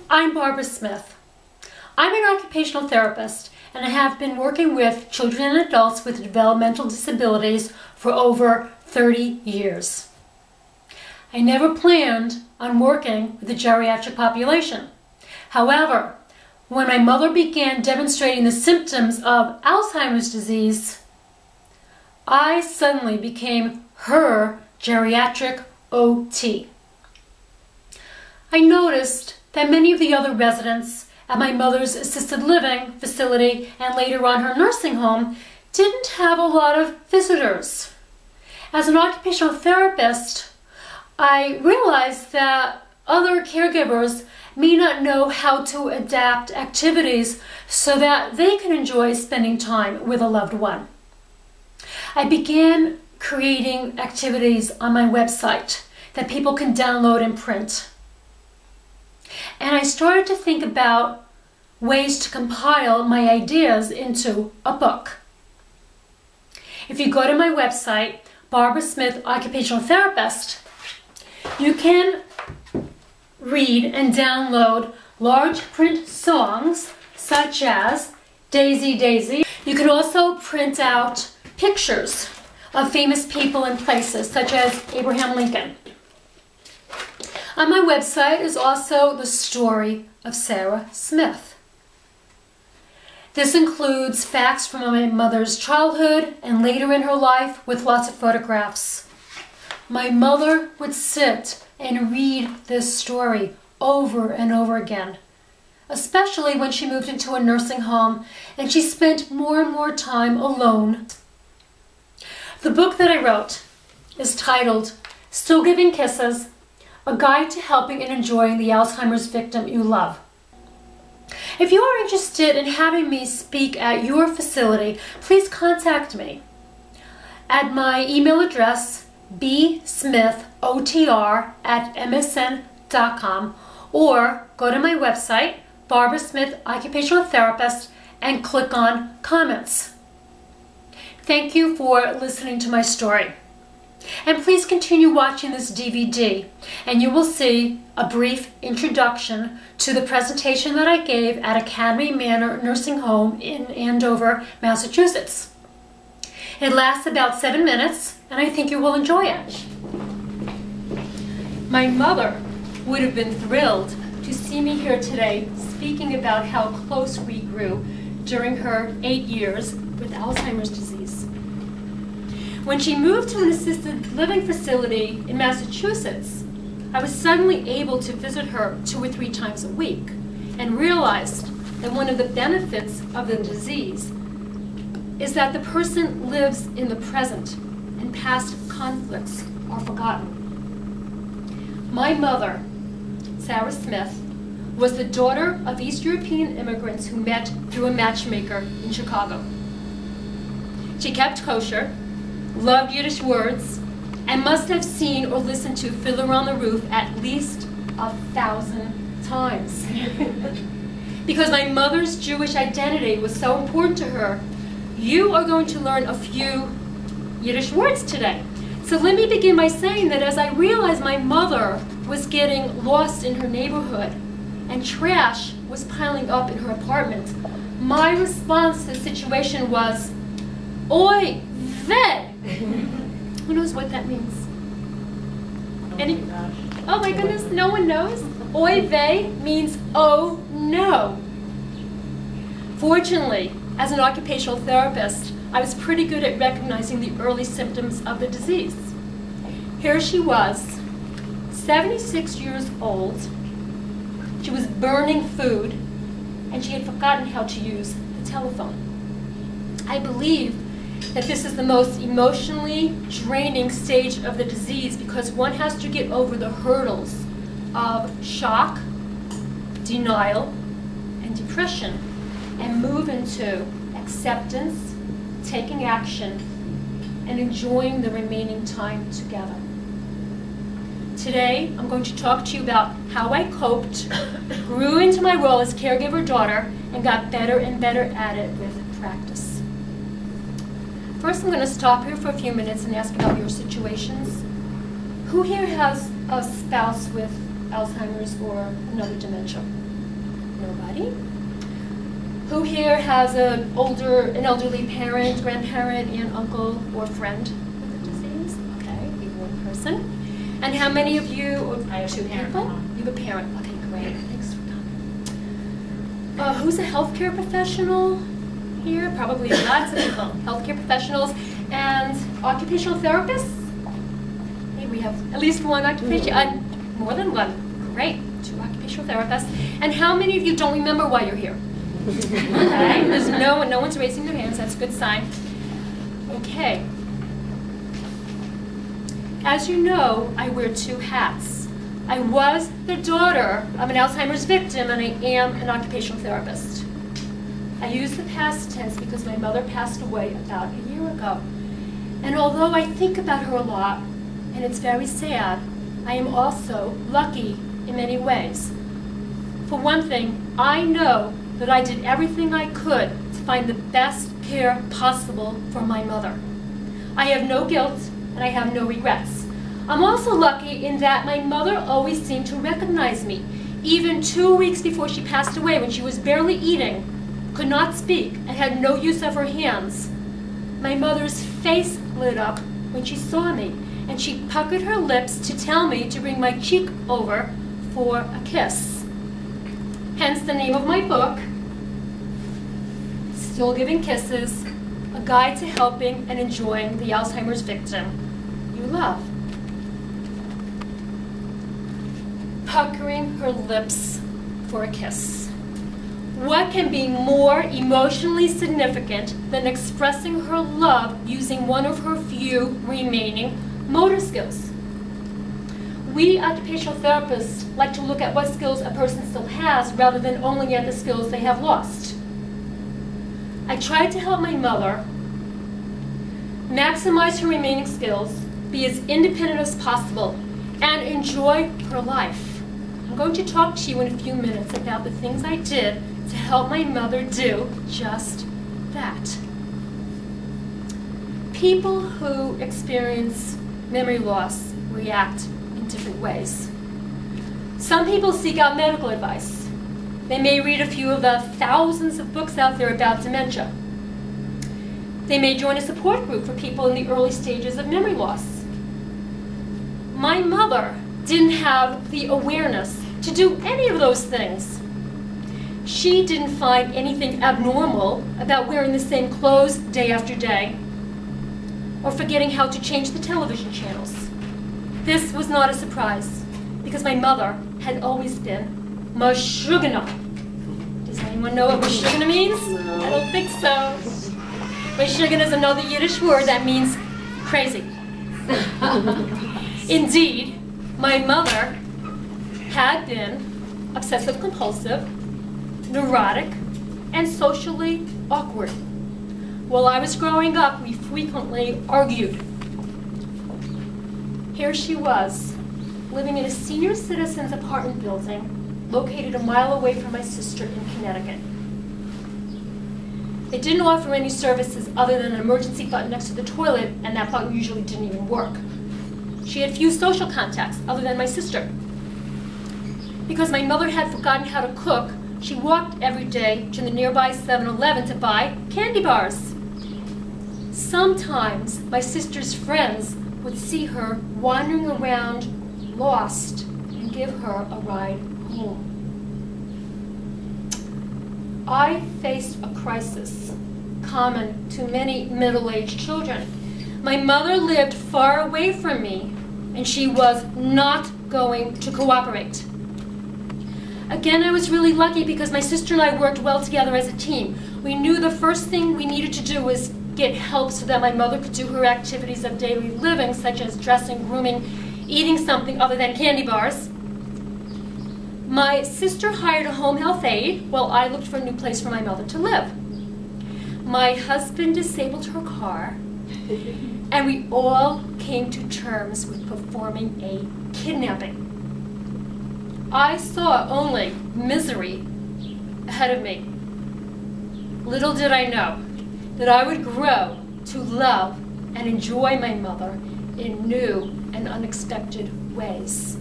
I'm Barbara Smith. I'm an occupational therapist, and I have been working with children and adults with developmental disabilities for over 30 years. I never planned on working with the geriatric population. However, when my mother began demonstrating the symptoms of Alzheimer's disease, I suddenly became her geriatric OT. I noticed that many of the other residents at my mother's assisted living facility and later on her nursing home didn't have a lot of visitors. As an occupational therapist, I realized that other caregivers may not know how to adapt activities so that they can enjoy spending time with a loved one. I began creating activities on my website that people can download and print. And I started to think about ways to compile my ideas into a book. If you go to my website, Barbara Smith Occupational Therapist, you can read and download large print songs such as Daisy, Daisy. You can also print out pictures of famous people and places such as Abraham Lincoln. On my website is also the story of Sarah Smith. This includes facts from my mother's childhood and later in her life with lots of photographs. My mother would sit and read this story over and over again, especially when she moved into a nursing home and she spent more and more time alone. The book that I wrote is titled Still Giving Kisses, A Guide to Helping and Enjoying the Alzheimer's Victim You Love. If you are interested in having me speak at your facility, please contact me at my email address bsmithotr@msn.com, or go to my website, Barbara Smith Occupational Therapist, and click on Comments. Thank you for listening to my story. And please continue watching this DVD, and you will see a brief introduction to the presentation that I gave at Academy Manor Nursing Home in Andover, Massachusetts. It lasts about 7 minutes, and I think you will enjoy it. My mother would have been thrilled to see me here today speaking about how close we grew during her 8 years with Alzheimer's disease. When she moved to an assisted living facility in Massachusetts, I was suddenly able to visit her 2 or 3 times a week and realized that one of the benefits of the disease is that the person lives in the present and past conflicts are forgotten. My mother, Sarah Smith, was the daughter of East European immigrants who met through a matchmaker in Chicago. She kept kosher, loved Yiddish words, and must have seen or listened to Fiddler on the Roof at least 1,000 times. Because my mother's Jewish identity was so important to her, you are going to learn a few Yiddish words today. So let me begin by saying that as I realized my mother was getting lost in her neighborhood and trash was piling up in her apartment, my response to the situation was, "Oy vey!" Who knows what that means? Any? Oh my goodness, no one knows? Oy vey means oh no. Fortunately, as an occupational therapist, I was pretty good at recognizing the early symptoms of the disease. Here she was, 76 years old. She was burning food, and she had forgotten how to use the telephone. I believe that this is the most emotionally draining stage of the disease because one has to get over the hurdles of shock, denial, and depression and move into acceptance, taking action, and enjoying the remaining time together. Today, I'm going to talk to you about how I coped, grew into my role as caregiver daughter, and got better and better at it with practice. First, I'm going to stop here for a few minutes and ask about your situations. Who here has a spouse with Alzheimer's or another dementia? Nobody. Who here has an elderly parent, grandparent, aunt, uncle, or friend with the disease? Okay, you have one person. And how many of you, or I have 2 a parent. people? You have a parent. Okay, great. Thanks for coming. Who's a healthcare professional here? Probably lots of people. Healthcare professionals and occupational therapists? Okay, we have at least one occupation, more than one. Great, 2 occupational therapists. And how many of you don't remember why you're here? Okay, there's no one's raising their hands. That's a good sign. Okay. As you know, I wear 2 hats. I was the daughter of an Alzheimer's victim, and I am an occupational therapist. I use the past tense because my mother passed away about a year ago. And although I think about her a lot, and it's very sad, I am also lucky in many ways. For one thing, I know that I did everything I could to find the best care possible for my mother. I have no guilt and I have no regrets. I'm also lucky in that my mother always seemed to recognize me. Even 2 weeks before she passed away, when she was barely eating, could not speak, and had no use of her hands, my mother's face lit up when she saw me, and she puckered her lips to tell me to bring my cheek over for a kiss. Hence the name of my book, Still Giving Kisses, A Guide to Helping and Enjoying the Alzheimer's Victim You Love. Puckering her lips for a kiss. What can be more emotionally significant than expressing her love using one of her few remaining motor skills? We occupational therapists like to look at what skills a person still has rather than only at the skills they have lost. I tried to help my mother maximize her remaining skills, be as independent as possible, and enjoy her life. I'm going to talk to you in a few minutes about the things I did to help my mother do just that. People who experience memory loss react in different ways. Some people seek out medical advice. They may read a few of the thousands of books out there about dementia. They may join a support group for people in the early stages of memory loss. My mother didn't have the awareness to do any of those things. She didn't find anything abnormal about wearing the same clothes day after day, or forgetting how to change the television channels. This was not a surprise, because my mother had always been Mashugana. Does anyone know what Mashugana means? No. I don't think so. Mashugana is another Yiddish word that means crazy. Indeed, my mother had been obsessive compulsive, neurotic, and socially awkward. While I was growing up, we frequently argued. Here she was, living in a senior citizen's apartment building located a mile away from my sister in Connecticut. It didn't offer any services other than an emergency button next to the toilet, and that button usually didn't even work. She had few social contacts other than my sister. Because my mother had forgotten how to cook, she walked every day to the nearby 7-Eleven to buy candy bars. Sometimes my sister's friends would see her wandering around lost and give her a ride home. I faced a crisis common to many middle-aged children. My mother lived far away from me, and she was not going to cooperate. Again, I was really lucky because my sister and I worked well together as a team. We knew the first thing we needed to do was get help so that my mother could do her activities of daily living, such as dressing, grooming, eating something other than candy bars. My sister hired a home health aide while I looked for a new place for my mother to live. My husband disabled her car, and we all came to terms with performing a kidnapping. I saw only misery ahead of me. Little did I know that I would grow to love and enjoy my mother in new and unexpected ways.